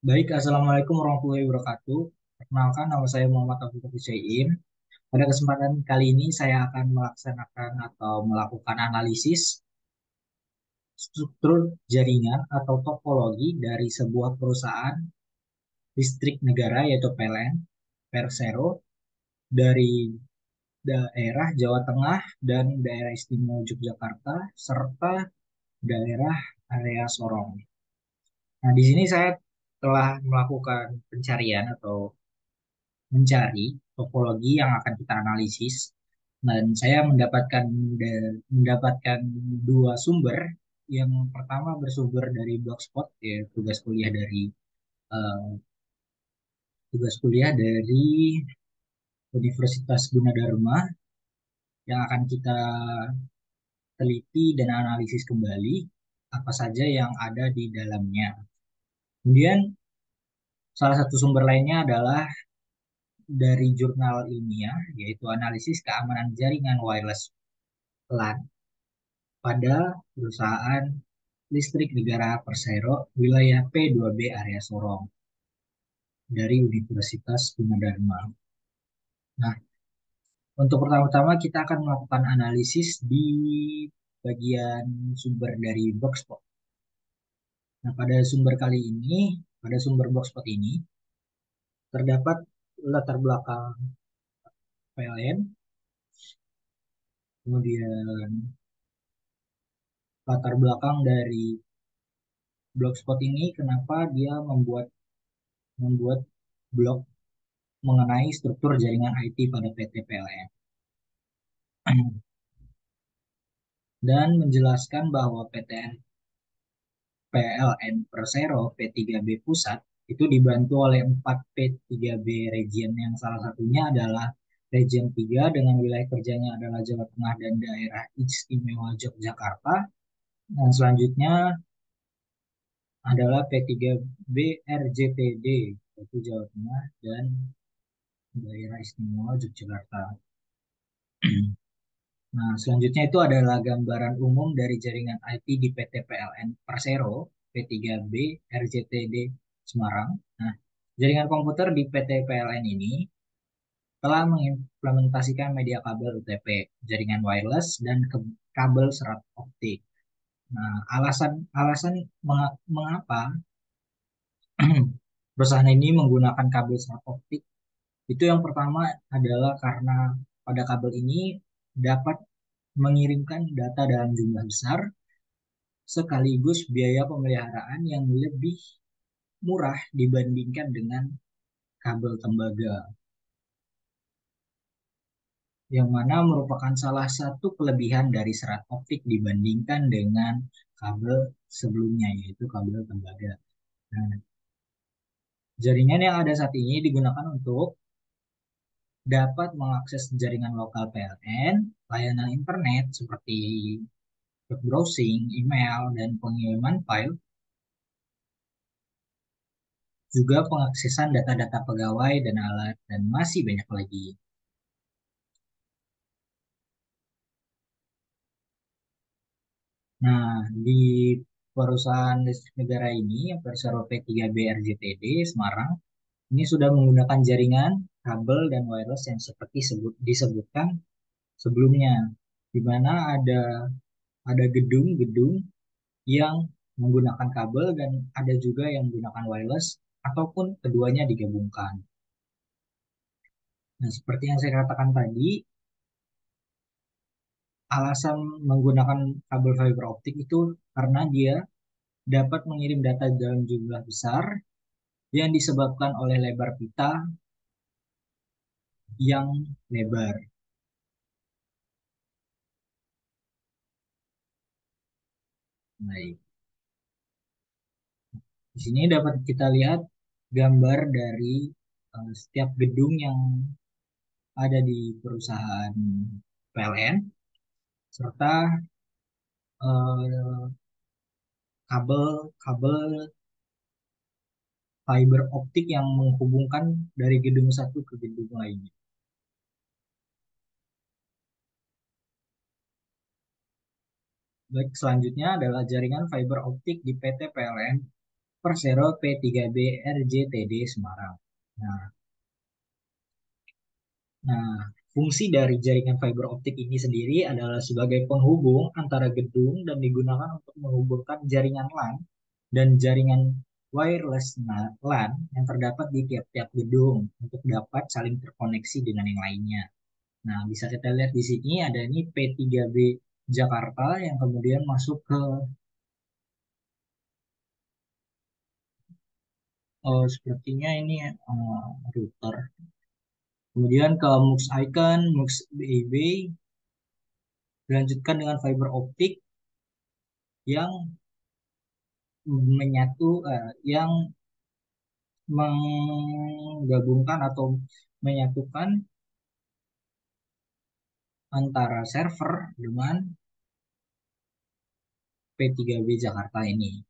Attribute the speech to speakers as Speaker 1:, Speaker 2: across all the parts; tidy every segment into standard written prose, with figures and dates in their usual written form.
Speaker 1: Baik, Assalamualaikum warahmatullahi wabarakatuh. Perkenalkan, nama saya Muhammad Abu Hussein. Pada kesempatan kali ini, saya akan melaksanakan atau melakukan analisis struktur jaringan atau topologi dari sebuah perusahaan listrik negara, yaitu PLN, Persero, dari daerah Jawa Tengah dan daerah istimewa Yogyakarta, serta daerah area Sorong. Nah, di sini saya telah melakukan pencarian atau mencari topologi yang akan kita analisis dan saya mendapatkan dua sumber. Yang pertama bersumber dari Blogspot, ya, eh, tugas kuliah dari Universitas Gunadarma yang akan kita teliti dan analisis kembali apa saja yang ada di dalamnya. Kemudian salah satu sumber lainnya adalah dari jurnal ilmiah, yaitu analisis keamanan jaringan wireless LAN pada perusahaan listrik negara Persero wilayah P2B area Sorong dari Universitas Gunadarma. Nah, untuk pertama-tama kita akan melakukan analisis di bagian sumber dari Boxspot. Nah, pada sumber Boxspot ini terdapat latar belakang PLN, kemudian latar belakang dari Blogspot ini kenapa dia membuat blog mengenai struktur jaringan IT pada PT PLN dan menjelaskan bahwa PLN Persero P3B Pusat itu dibantu oleh 4 P3B region yang salah satunya adalah Region 3 dengan wilayah kerjanya adalah Jawa Tengah dan daerah istimewa Yogyakarta. Dan selanjutnya adalah P3B RJTD yaitu Jawa Tengah dan daerah istimewa Yogyakarta. Nah, selanjutnya itu adalah gambaran umum dari jaringan IT di PT PLN Persero P3B RJTD Semarang. Nah, jaringan komputer di PT PLN ini telah mengimplementasikan media kabel UTP, jaringan wireless, dan kabel serat optik. Nah, alasan alasan mengapa perusahaan ini menggunakan kabel serat optik itu yang pertama adalah karena pada kabel ini dapat mengirimkan data dalam jumlah besar sekaligus biaya pemeliharaan yang lebih murah dibandingkan dengan kabel tembaga, yang mana merupakan salah satu kelebihan dari serat optik dibandingkan dengan kabel sebelumnya, yaitu kabel tembaga. Nah, jaringan yang ada saat ini digunakan untuk dapat mengakses jaringan lokal PLN, layanan internet seperti web browsing, email, dan pengiriman file, juga pengaksesan data-data pegawai dan alat, dan masih banyak lagi. Nah, di perusahaan listrik negara ini, Persero P3B RJTD Semarang, ini sudah menggunakan jaringan, kabel, dan wireless yang seperti disebutkan sebelumnya, di mana ada gedung-gedung yang menggunakan kabel dan ada juga yang menggunakan wireless ataupun keduanya digabungkan. Nah, seperti yang saya katakan tadi, alasan menggunakan kabel fiber optik itu karena dia dapat mengirim data dalam jumlah besar yang disebabkan oleh lebar pita yang lebar. Baik. Di sini dapat kita lihat gambar dari setiap gedung yang ada di perusahaan PLN serta eh, kabel-kabel fiber optik yang menghubungkan dari gedung satu ke gedung lainnya. Baik, selanjutnya adalah jaringan fiber optik di PT PLN Persero P3B RJTD Semarang. Nah, nah, fungsi dari jaringan fiber optik ini sendiri adalah sebagai penghubung antara gedung dan digunakan untuk menghubungkan jaringan LAN dan jaringan wireless LAN yang terdapat di tiap-tiap gedung untuk dapat saling terkoneksi dengan yang lainnya. Nah, bisa kita lihat di sini ada ini P3B Jakarta yang kemudian masuk ke sepertinya ini router. Kemudian ke MUX Icon, MUX BB, dilanjutkan dengan fiber optik yang yang menggabungkan atau menyatukan antara server dengan P3B Jakarta ini.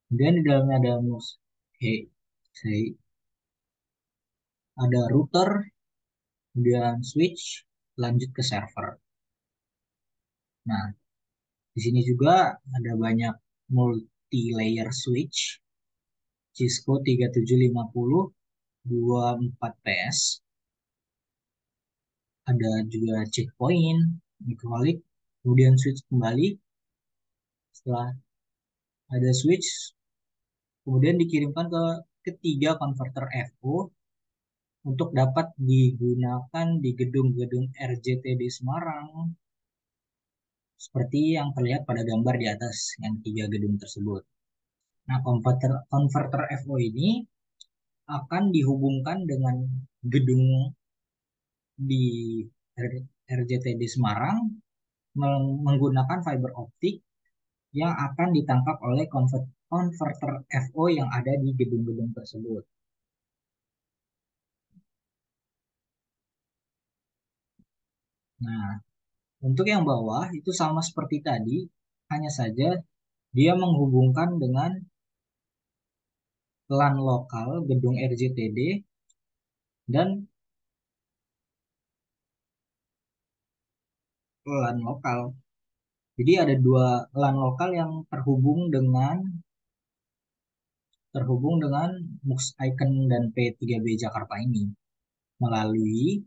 Speaker 1: Kemudian di dalamnya ada MUX, hey, ada router, kemudian switch, lanjut ke server. Nah, di sini juga ada banyak multi-layer switch, Cisco 3750 24PS, ada juga checkpoint, microlink, kemudian switch kembali. Setelah ada switch, kemudian dikirimkan ke ketiga konverter FO untuk dapat digunakan di gedung-gedung RJTD Semarang seperti yang terlihat pada gambar di atas yang tiga gedung tersebut. Nah, konverter FO ini akan dihubungkan dengan gedung di RJTD Semarang menggunakan fiber optik yang akan ditangkap oleh konverter FO yang ada di gedung-gedung tersebut. Nah, untuk yang bawah itu sama seperti tadi, hanya saja dia menghubungkan dengan LAN lokal gedung RJTD dan LAN lokal. Jadi ada dua LAN lokal yang terhubung dengan MUX Icon dan P3B Jakarta ini melalui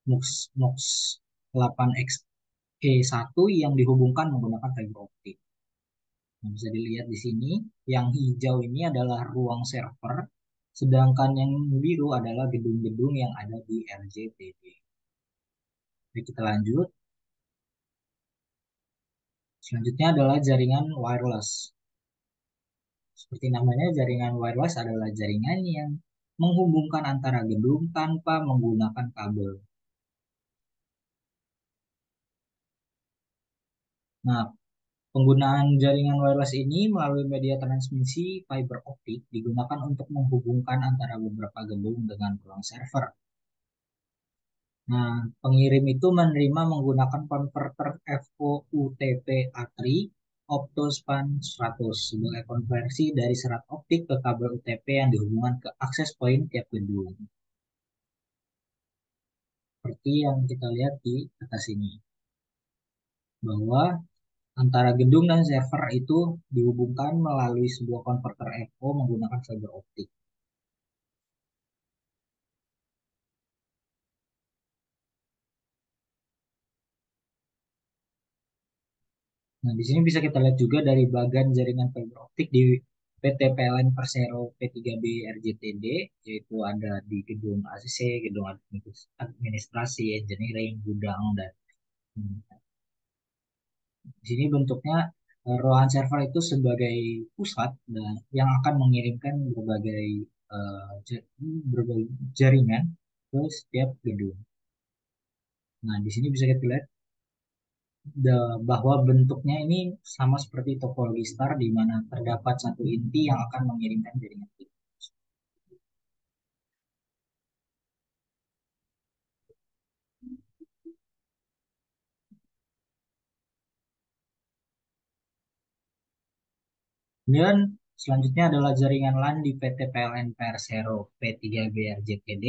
Speaker 1: MUX MUX 8XE1 yang dihubungkan menggunakan fiber optik. Nah, bisa dilihat di sini, yang hijau ini adalah ruang server, sedangkan yang biru adalah gedung-gedung yang ada di RJTD. Oke, kita lanjut. Selanjutnya adalah jaringan wireless. Seperti namanya, jaringan wireless adalah jaringan yang menghubungkan antara gedung tanpa menggunakan kabel. Nah, penggunaan jaringan wireless ini melalui media transmisi fiber optik digunakan untuk menghubungkan antara beberapa gedung dengan ruang server. Nah, pengirim itu menerima menggunakan konverter VoUTP A3 Optospan 100 sebagai konversi dari serat optik ke kabel UTP yang dihubungkan ke akses point tiap gedung. Seperti yang kita lihat di atas ini, bahwa antara gedung dan server itu dihubungkan melalui sebuah konverter FO menggunakan fiber optik. Nah, di sini bisa kita lihat juga dari bagan jaringan fiber optik di PT PLN Persero P3B RJTD, yaitu ada di gedung ACC, gedung administrasi, engineering, gudang, dan di sini bentuknya ruangan server itu sebagai pusat dan yang akan mengirimkan berbagai jaringan ke setiap gedung. Nah, di sini bisa kita lihat bahwa bentuknya ini sama seperti topologi star di mana terdapat satu inti yang akan mengirimkan jaringan itu. Kemudian selanjutnya adalah jaringan LAN di PT PLN Persero P3B RJTD.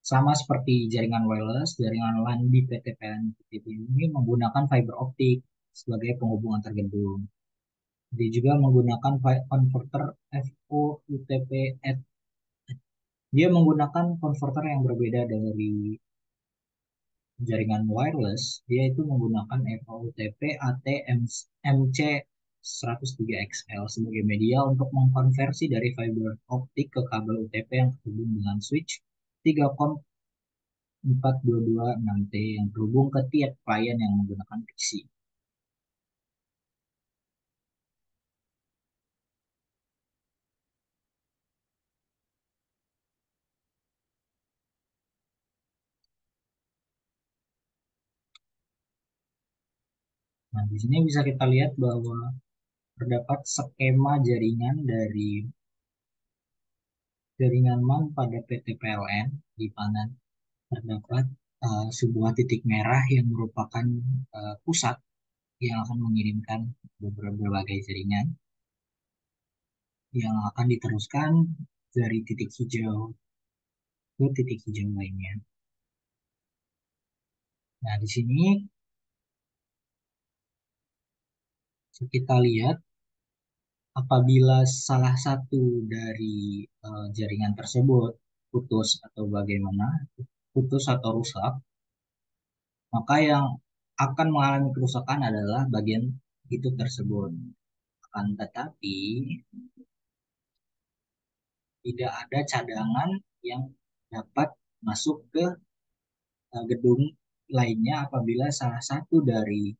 Speaker 1: Sama seperti jaringan wireless, jaringan LAN di PT PLN ini menggunakan fiber optik sebagai penghubung antar gedung. Dia juga menggunakan file converter FOUTP. Dia menggunakan converter yang berbeda dari jaringan wireless. Dia itu menggunakan FOUTP AT-MC 103XL sebagai media untuk mengkonversi dari fiber optik ke kabel UTP yang terhubung dengan switch 3.4226T yang terhubung ke tiap klien yang menggunakan PC. Nah, di sini bisa kita lihat bahwa terdapat skema jaringan dari jaringan MAN pada PT PLN di mana terdapat sebuah titik merah yang merupakan pusat yang akan mengirimkan beberapa berbagai jaringan yang akan diteruskan dari titik hijau ke titik hijau lainnya. Nah, di sini kita lihat apabila salah satu dari jaringan tersebut putus atau bagaimana, putus atau rusak, maka yang akan mengalami kerusakan adalah bagian itu tersebut. Akan tetapi tidak ada cadangan yang dapat masuk ke gedung lainnya apabila salah satu dari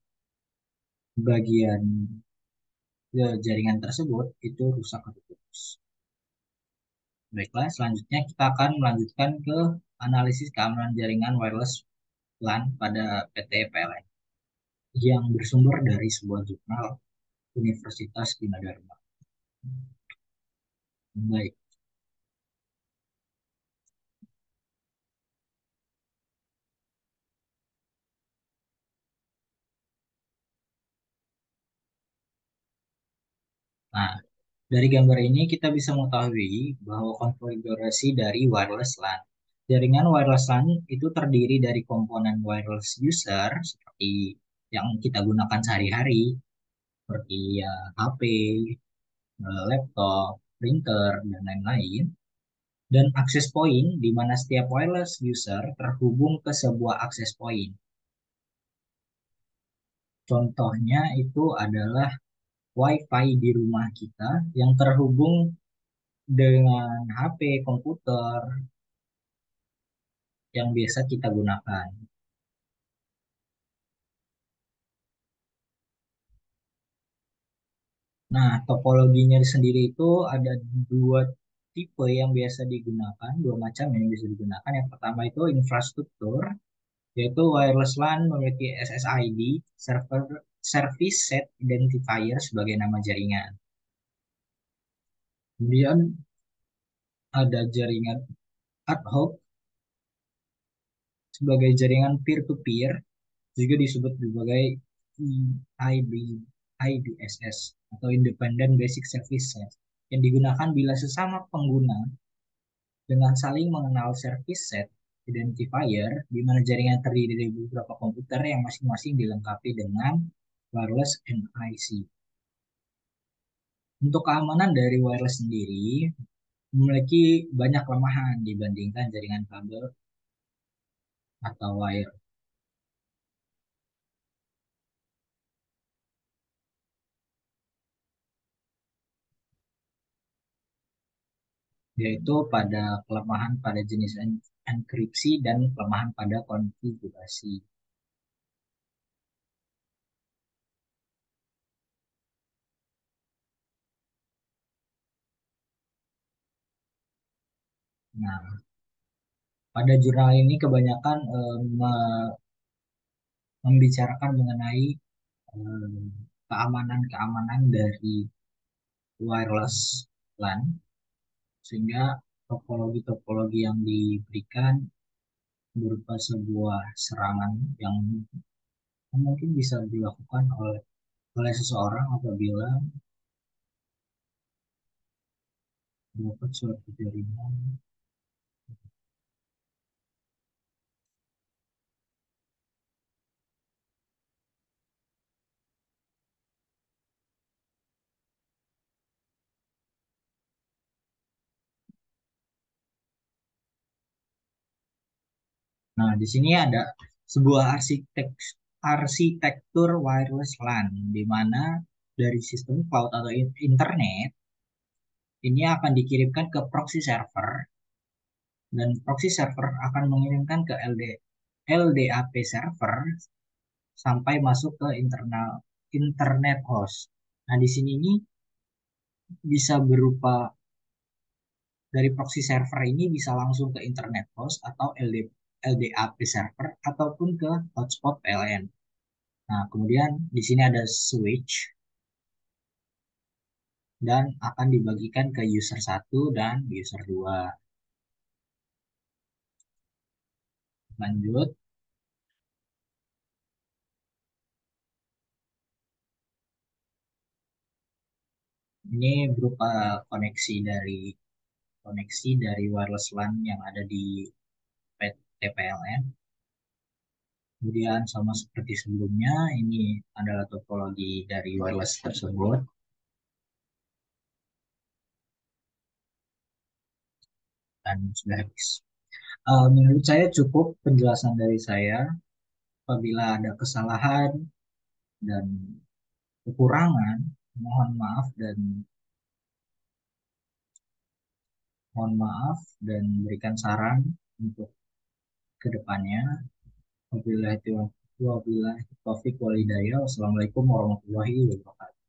Speaker 1: bagian jaringan tersebut itu rusak atau putus. Baiklah, selanjutnya kita akan melanjutkan ke analisis keamanan jaringan wireless LAN pada PT PLN yang bersumber dari sebuah jurnal Universitas Gunadarma. Baik. Nah, dari gambar ini kita bisa mengetahui bahwa konfigurasi dari wireless LAN. Jaringan wireless LAN itu terdiri dari komponen wireless user seperti yang kita gunakan sehari-hari, seperti ya, HP, laptop, printer, dan lain-lain. Dan access point di mana setiap wireless user terhubung ke sebuah access point. Contohnya itu adalah WiFi di rumah kita yang terhubung dengan HP, komputer yang biasa kita gunakan. Nah, topologinya sendiri itu ada dua tipe yang biasa digunakan, dua macam yang bisa digunakan. Yang pertama itu infrastruktur, yaitu wireless LAN memiliki SSID, server Service Set Identifier sebagai nama jaringan. Kemudian ada jaringan ad hoc sebagai jaringan peer-to-peer, juga disebut sebagai IB, IBSS atau Independent Basic Service Set, yang digunakan bila sesama pengguna dengan saling mengenal service set identifier, di mana jaringan terdiri dari beberapa komputer yang masing-masing dilengkapi dengan wireless NIC. Untuk keamanan dari wireless sendiri, memiliki banyak kelemahan dibandingkan jaringan kabel atau wire, yaitu pada kelemahan pada jenis enkripsi dan kelemahan pada konfigurasi. Nah, pada jurnal ini kebanyakan membicarakan mengenai keamanan-keamanan dari wireless LAN, sehingga topologi-topologi yang diberikan berupa sebuah serangan yang mungkin bisa dilakukan oleh seseorang apabila dapat suatu jaringan. Nah, di sini ada sebuah arsitektur wireless LAN, di mana dari sistem cloud atau internet ini akan dikirimkan ke proxy server, dan proxy server akan mengirimkan ke LDAP server sampai masuk ke internal internet host. Nah, di sini ini bisa berupa dari proxy server ini bisa langsung ke internet host atau LDAP server ataupun ke hotspot PLN. Nah, kemudian di sini ada switch dan akan dibagikan ke user satu dan user 2. Lanjut, ini berupa koneksi dari wireless LAN yang ada di TPLN. Kemudian sama seperti sebelumnya, ini adalah topologi dari wireless tersebut dan sudah habis. Menurut saya cukup penjelasan dari saya. Apabila ada kesalahan dan kekurangan, mohon maaf dan berikan saran untuk kedepannya. Wabillahi taufiq wal hidayah. Wassalamualaikum warahmatullahi wabarakatuh.